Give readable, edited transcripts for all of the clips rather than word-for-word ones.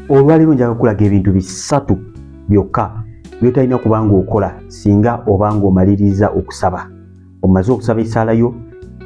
olwaliro njaga kulaga ebintu bisatu byokka byotalina kubanga okola singa obanga omaliriza okusaba. Omaze okusaba essaala yo,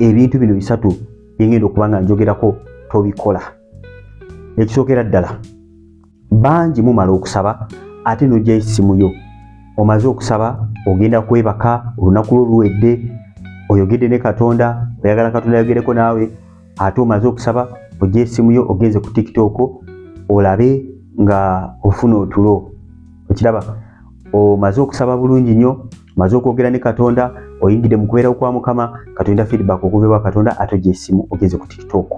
ebintu bino bisatu byengenda okubanga njogerako tobikola. Ekisookera ddala, bangi mumala okusaba ate n'ojja essimu yo. Omaze okusaba ogenda kwebaka, olunaku lwo luwedde, oyogedde ne Katonda, oyagala Katonda ayogereko naawe, ate omaze okusaba ojja essimu yo ogenze ku TikTok olabe nga ofuna otulo. Okiraba, omaze okusaba bulungi nnyo, omaze okwogera ne Katonda, oyingidde mu kubeerawo kwa Mukama, Katonda feedback okuva ewa Katonda, ate ojja essimu ogenze ku TikTok.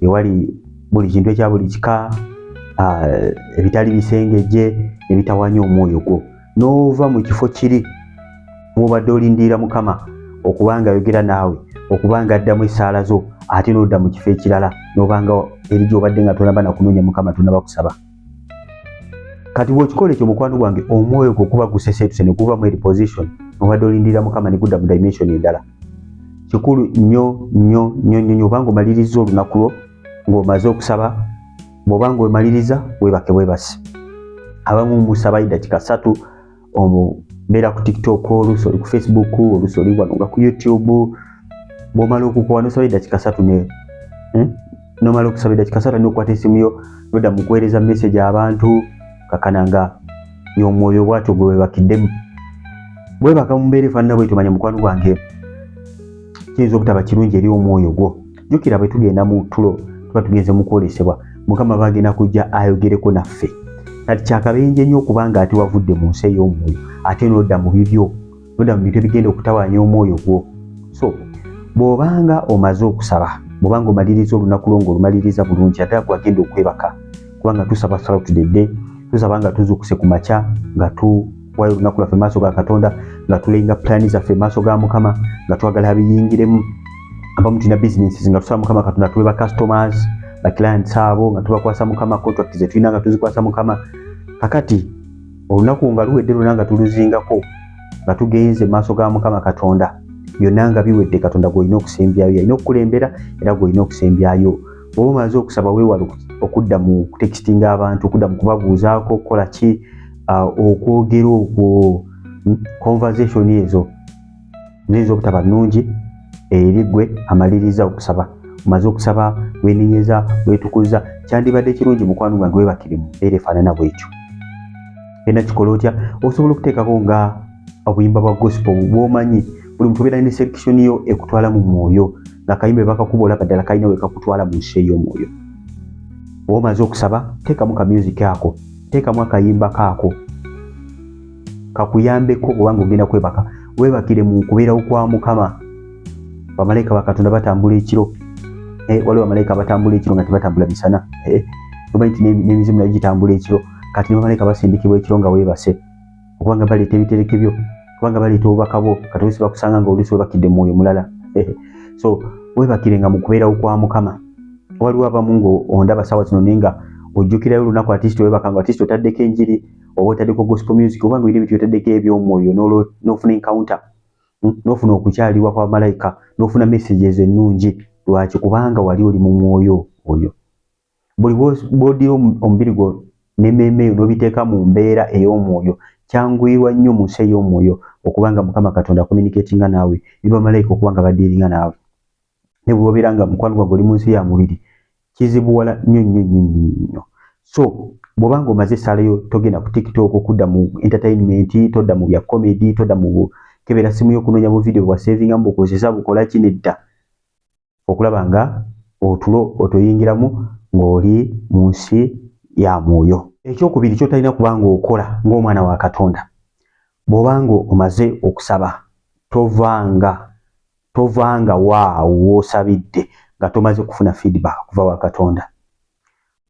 Ewali buli kintu ekya buli kika, ebitali bisengejje, ebitawanya omwoyo gwo. N'ova mu kifo kiri mwobadde olindirira Mukama okubanga ayogera naawe, okubanga addamu essaala zo, ate n'odda mu kifo ekirala n'obanga eri gy'obadde nga tonaba nakunoonya Mukama tonaba kusaba. Kati bw'okikola ekyo mukwano gwange, omwoyo gwo kuba gusesetuse ne guva mu position n'obadde olindirira Mukama ne gudda mu dimension endala. Kikulu nnyo nnyo nnyo nnyo obanga omaliriza olunaku lwo ng'omaze okusaba, bw'obanga omaliriza weebake bwebasi. Abamu musaba eddakiika 3 omubeera ku TikTok, oluusi oli ku Facebook, oluusi oli wano nga ku YouTube. Bw'omala okukola n'osaba eddakiika 3 n'omala okusaba eddakiika 3 n'okwata essimu yo n'odda mu kuweereza message abantu, kakananga y'omwoyo bwatyo gwe weebakiddemu. Bwebaka mu mbeera efaanana bwetyo, manya mukwano gwange kiyinza obutaba kirungi eri omwoyo gwo. Jjukira bwe tugenda mu tulo tuba tugenze mu kwolesebwa, Mukama bagenda kujja ayogereko naffe. Kati kyakabenje nnyo okubanga ate wavudde mu nsi ey'omwoyo ate n'odda mu bibyo, n'odda mu bintu ebigenda okutawaanya omwoyo gwo. So bw'obanga omaze okusaba, bw'obanga omaliriza olunaku lwo ng'olumaliriza bulungi, ate gwagenda okwebaka, kubanga tusaba throughout the day, tusaba nga tuzukuse ku makya, nga tuwayo olunaku lwaffe maaso ga Katonda, nga tulenga plani zaffe maaso ga Mukama, nga twagala biyingiremu. Abamu tulina businesses nga tusaba Mukama Katonda tuwe ba customers, ba clients abo nga tubakwasa Mukama, contract ze tulina nga tuzikwasa Mukama. Kakati olunaku nga luwedde lwonna nga tuluzingako, nga tugenze maaso ga Mukama Katonda, byonna nga biwedde, Katonda gw'olina okusembyayo, yalina okukulembera era gw'olina okusembyayo. Bw'oba omaze okusaba weewala okudda mu textinga abantu, okudda mu kubabuuzaako okukola ki, okwogera okwo, conversation ezo ziyinza obutaba nnungi eri gwe amaliriza okusaba. Omaze okusaba, weenenyeza, weetukuza, kyandibadde kirungi mukwano gwange weebakire mu mbeera efaanana bw'etyo. Era kikola otya? Osobola okuteekako nga obuyimba bwa gospel bw'omanyi, buli muntu obeera ne selection yo ekutwala mu mwoyo, ng'akayimba bwe bakakuba olaba ddala kalina we kakutwala mu nsi ey'omwoyo. Bw'oba omaze okusaba, teekamu ka music ako, teekamu akayimba kaako kakuyambeko bw'obanga ogenda kwebaka. Weebakire mu kubeerawo kwa Mukama. Bamalayika ba Katonda batambula ekiro. Waliwo bamalayika abatambula ekiro nga tebatambula misana. Omanyi nti n'emizimu nayo gitambula ekiro. Kati ne bamalayika basindikibwa ekiro nga weebase, okubanga baleeta ebitereke byo, kubanga baleeta obubaka bwo, kati oluusi bakusanga nga oluusi weebakidde mu mwoyo mulala. So weebakire nga mu kubeerawo kwa Mukama. Waliwo abamu ng'ondaba ssaawa zino naye nga ojjukirayo olunaku atiisiti weebaka nga atiisiti otaddeko enjiri oba otaddeko gospel music, oba nga olina ebintu otaddeko eby'omwoyo n'ofuna encounter, n'ofuna okukyaliwa kwa bamalayika, n'ofuna messages ennungi. Lwaki? Kubanga wali oli mu mwoyo oyo. Buli bw'odira omubiri gwo n'emmeeme yo n'obiteeka mu mbeera ey'omwoyo, kyanguyirwa nnyo mu nsi ey'omwoyo okubanga Mukama Katonda communicatinga naawe, ne bamalayika okubanga baddiringa naawe. Ne bw'obeera nga mukwano gwange oli mu nsi ya mubiri, kizibuwala nnyo nnyo nnyo nnyo. So bw'obanga omaze essaala yo, togenda ku TikTok okudda mu entertainment, todda mu bya comedy, todda mu kebera simu yo okunoonya bu video bwa savingamu bukozesa bukola ki nedda. Okulaba nga otulo otoyingiramu ng'oli mu nsi ya mwoyo. Ekyokubiri ky'otalina kubanga okola ng'omwana wa Katonda, bw'obanga omaze okusaba, tovanga waawo w'osabidde nga tomaze kufuna feedback kuva wa Katonda.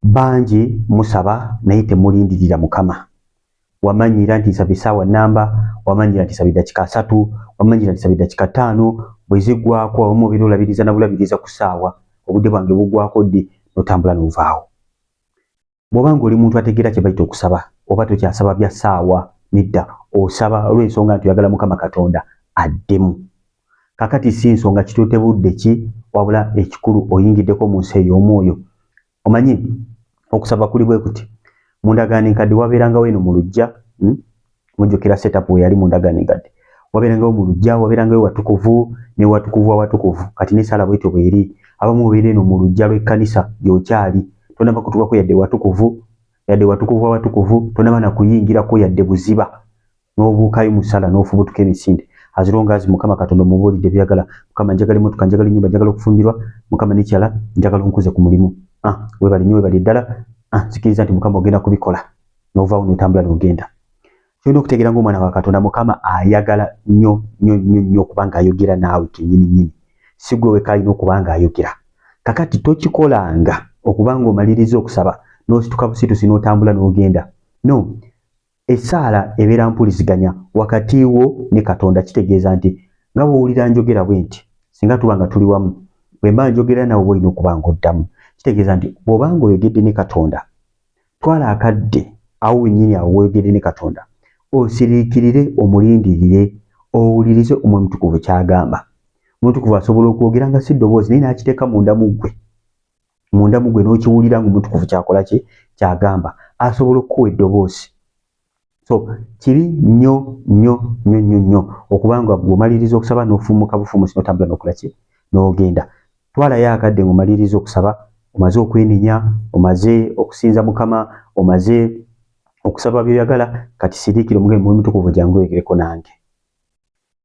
Bangi musaba naye temulindirira Mukama. Wamanyira nti nsaba essaawa nnamba, wamanyira nti nsaba eddakiika 3, wamanyira nti nsaba eddakiika 5, bwe ziggwako awamu obeera olabiriza na bulabiriza ku ssaawa, obudde bwange buggwako ddi, n'otambula n'ovaawo. Bw'obanga oli muntu ategeera kye bayita okusaba, oba tokyasaba bya ssaawa, nedda, osaba olw'ensonga nti oyagala Mukama Katonda addemu. Kakati si nsonga kitutte budde ki, wabula ekikulu oyingiddeko mu nsi ey'omwoyo. Omanyi okusaba kuli bwe kuti mu ndagaano enkadde wabeerangawo eno mu luggya mujjukira setup we yali mu ndagaano enkadde wabeerangawo mu luggya wabeerangawo watukuvu ne watukuvu awatukuvu kati n'essaala bwetyo bweri abamu obeera eno mu luggya lw'ekkanisa gy'okyali tonaba kutuukako yadde watukuvu awatukuvu tonaba na kuyingirako yadde buziba n'obuukayo mu ssala n'ofubutuka emisinde azirongaazi mukama katonda mubuulidde byagala mukama njagala emmotoka njagala ennyumba njagala okufumbirwa mukama n'ekirala njagala onkuze ku mulimu webali nnyo webali ddala nzikiriza nti mukama ogenda kubikola n'ovaawo n'otambula n'ogenda kyolina okutegeera ng'omwana wa katonda mukama ayagala nnyo okuba ng'ayogera naawe kennyini si gwe weka alina okuba ng'ayogera kakati tokikolanga okuba ng'omaliriza okusaba n'osituka busitusi n'otambula n'ogenda no essaala ebeera mpuliziganya wakati wo ne katonda kitegeeza nti nga bw'owulira njogera bwe nti singa tuba nga tuli wamu bwe mba njogera nawe olina okuba ng'oddamu kitegeeza nti bw'oba ng'oyogedde ne katonda twala akadde awo wennyini awo woyogedde ne katonda osiriikirire omulindirire owulirize omwoyo omutukuvu kyagamba omutukuvu asobola okwogera nga si ddoboozi naye n'akiteeka munda mu gwe n'okiwulira ng'omutukuvu kyakola ki kyagamba asobola okukuwa eddoboozi so kibi nnyo okuba nga bw'omaliriza okusaba n'ofumuka bufumusi n'otambula n'okola ki n'ogenda twalayo akadde ng'omaliriza okusaba omaze okwenenya omaze okusinza mukama omaze okusaba byoyagala kati siriikira omwoyo omutukuvu jangu oyogereko nange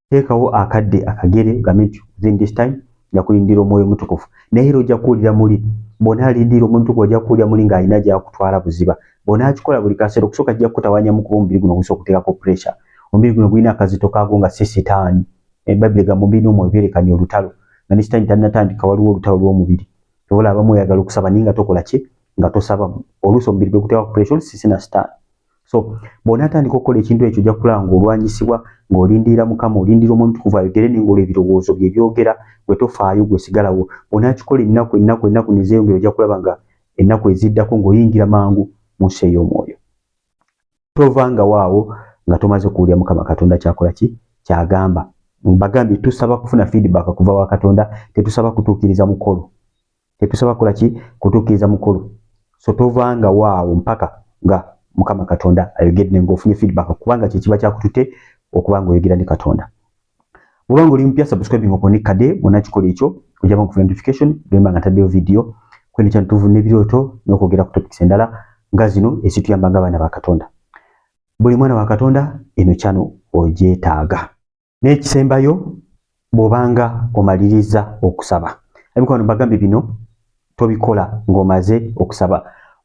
teekawo akadde akagere gambe nti within this time nja kulindira omwoyo omutukuvu naye era ojja kuwulira muli bw'ona alindira omwoyo omutukuvu ojja kuwulira muli ng'alina gyakutwala buziba bw'ona akikola buli kaseera okusooka kijja kukutawanyamu kuba omubiri guno gusobola okuteekako pressure omubiri guno gulina akazito kaago nga si sitaani bayibuli egamba omubiri n'omwoyo byerekanye olutalo nga ne sitaani tannatandika waliwo olutalo lw'omubiri tobola abamu oyagala okusaba naye nga tokola ki nga tosaba oluusi omubiri gwe guteekako pressure oluusi sina sitaani so bw'onaatandika okukola ekintu ekyo ojja kulaba ng'olwanyisibwa ng'olindirira mukama olindira omwoyo omutukuvu ayogere n'engolo ebirowoozo bye byogera gwe tofaayo gwe sigalawo bw'onaakikola ennaku ne zeeyongera ojja kulaba nga ennaku eziddako ng'oyingira mangu mu nsi ey'omwoyo tovanga waawo nga tomaze kuwulira mukama katonda kyakola ki kyagamba mbagambye tusaba kufuna feedback kuva wa katonda tetusaba kutuukiriza mukolo kutuukiriza mukolo so tovanga waawo mpaka nga mukama katonda ayogedde ng'ofunye feedback kubanga kyekiba kyakutute okuba ng'oyogera ne katonda bw'oba ng'oli mupya subscribing okonekkadde bw'onakikola ekyo ojjaba nkufuna notification bwemba nga ntaddeyo video kwene kyano tuvuna ebirooto n'okwogera ku topics endala nga zino ezituyamba ng'abaana ba katonda buli mwana wa katonda eno kyano ogyetaaga n'ekisembayo bw'obanga omaliriza okusaba ebikwano mbagambye bino tobikola ng'omaze okusaba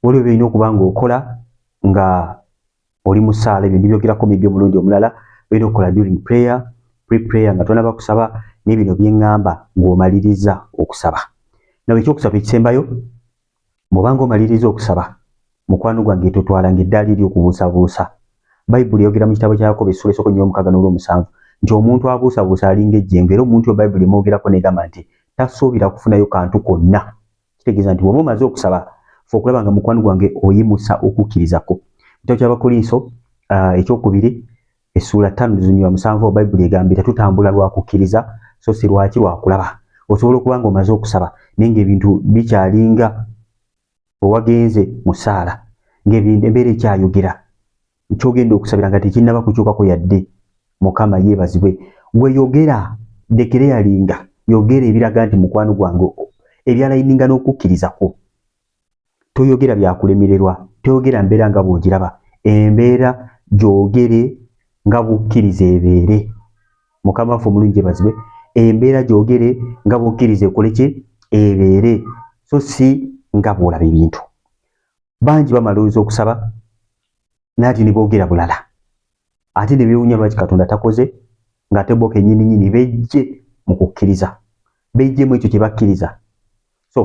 waliwo byolina okuba ng'okola nga oli mu ssaala ebyo ndibyogerako mu by'omulundi omulala olina okukola during prayer pre-prayer nga tonaba kusaba n'ebino byeŋŋamba ng'omaliriza okusaba nawe ekyokusaba ekisembayo bw'obanga omaliriza okusaba mukwano gwange totwalanga eddaali ery'okubuusabuusa bayibuli eyogera mu kitabo kya Yakobo essula esooka 6:7 nti omuntu abuusabuusa alinga ejjengo era omuntu oyo bayibuli emwogerako negamba nti tasuubira kufunayo kantu konna kitegeeza nti bw'oba omaze okusaba fe okulaba nga mukwano gwange oyimusa okukkirizako kitabo ky'Abakolinso ekyokubiri essula 5:7 bayibuli egambira tutambula lwa kukkiriza so si lwaki lwakulaba osobola okuba nga omaze okusaba naye ng'ebintu bikyalinga owagenze mu ssaala ng'embeera ekyayogera kyogenda okusabira nga tekinnaba kukyukako yadde mukama yeebazibwe gwe yogera dekere yalinga yogera ebiraga nti mukwano gwange ebyalayininga n'okukkirizako toyogera byakulemererwa toyogera mbeera nga bw'ogiraba embeera gyogere nga bukkiriza ebeere mukama waffe omulungi yeebazibwe embeera gyogere nga bukkiriza ekole ki ebeere so si nga bw'olaba ebintu bangi bamaliriza okusaba naati ne boogera bulala ate ne beewuunya lwaki katonda takoze ng'ate bo kennyini bejje mu kukkiriza bejjemu ekyo kye bakkiriza so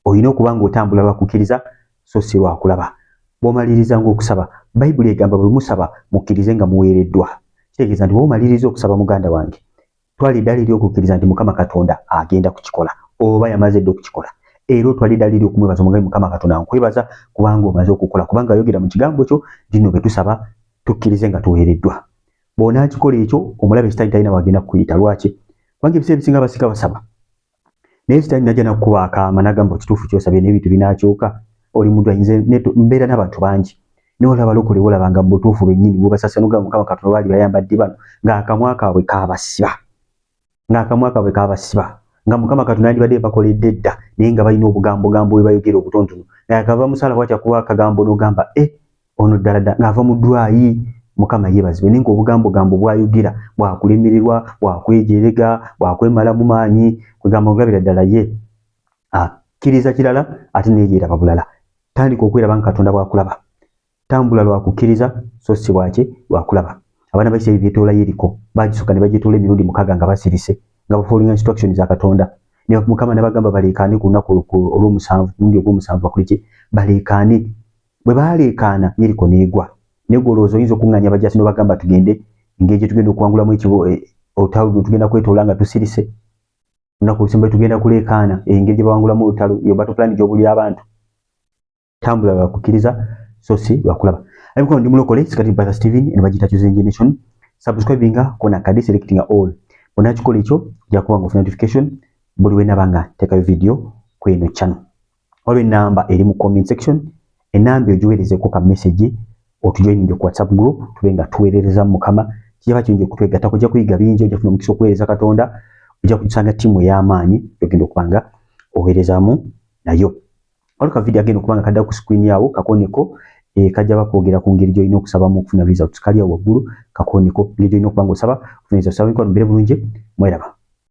olina okuba ng'otambula lwa kukkiriza so si lwa kulaba bw'omaliriza ng'okusaba bayibuli egamba bwe musaba mukkirize nga muweereddwa kitegeeza nti bw'omaliriza okusaba muganda wange twala eddaala ery'okukkiriza nti mukama katonda agenda kukikola oba yamaze dde okukikola era otwala eddaala ery'okumwebaza omugabi mukama katonda nkwebaza kubanga omaze okukola kubanga ayogera mu kigambo kyo dino bwe tusaba tukkirize nga tuweereddwa bw'onaakikola ekyo omulabe sitaani talina wagenda kukuyita lwaki kubanga ebiseera ebisinga abasinga basaba naye sitaani najja nakukuba akaama n'agamba ekituufu ky'osabye n'ebintu binaakyuka oli muntu ayinze neto mbeera n'abantu bangi n'olaba lokole olabanga mbutuufu bennyini bwebasasanuga Mukama Katonda baali bayambadde bano ng'akamwa kaabwe kaabasiba nga Mukama Katonda yandibadde bakoledde dda naye nga balina obugambo bwe bayogera obutonotono ng'akava musala bw'atya kuba akagambo n'ogamba ono ddala ng'ava mu ddwayi Mukama yeebazibwe naye ng'obugambo bw'ayogera bwakulemererwa bwakwejerega bwakwemala mu maanyi kwegamba olabira ddala ye akkiriza kirala ate neyeeraba bulala. Tandika okweraba nga Katonda bw'akulaba. Tambula lwakukkiriza so si lwakulaba. Abaana ba Isirayiri beetoola Yeriko baagisooka ne bagyetoola emirundi 6 nga basirise nga bafollowing instructions za Katonda. Ne Mukama n'abagamba baleekaane ku lunaku olw'omusanvu mulundi ogw'omusanvu bakoleki baleekaane. Bwe baleekaana Yeriko n'egwa. Negolooza oyinza okuŋŋaanya abajaasi n'obagamba tugende engeri gye tugenda okuwangulamu olutalo tugenda kwetoola nga tusirise. Lunaku olusembayo tugenda kuleekaana engeri gye bawangulamu olutalo yo battle plan gy'obulira abantu. Tambula lwakukkiriza so si lwakulaba. Abikono ndi mulokole sikati Brother Steven eno bagiyita Chosen Generation. Subscribinga kona kadi selecting all. Bonna kikola ekyo ojja kuba ng'ofuna notification buli we nabanga teekayo video ku eno channel. Waliwo ennamba eri mu comment section. Ennamba ogiweerezeko ka message otujoininge ku WhatsApp group tube nga tuweerereza Mukama kijaba kirungi okutwegattako ojja kuyiga bingi ojja kufuna omukisa okuweereza Katonda ojja kusanga ttiimu ey'amaanyi yogenda okubanga oweerezaamu nayo. Waliwo ka video agenda okubanga kadda ku screen yawo kakoneko kajja bakwogera ku ngeri gy'olina okusabamu okufuna results kali awo waggulu kakoneko ngeri gy'olina okubanga osaba okufuna results. Mbere bulungi mweraba.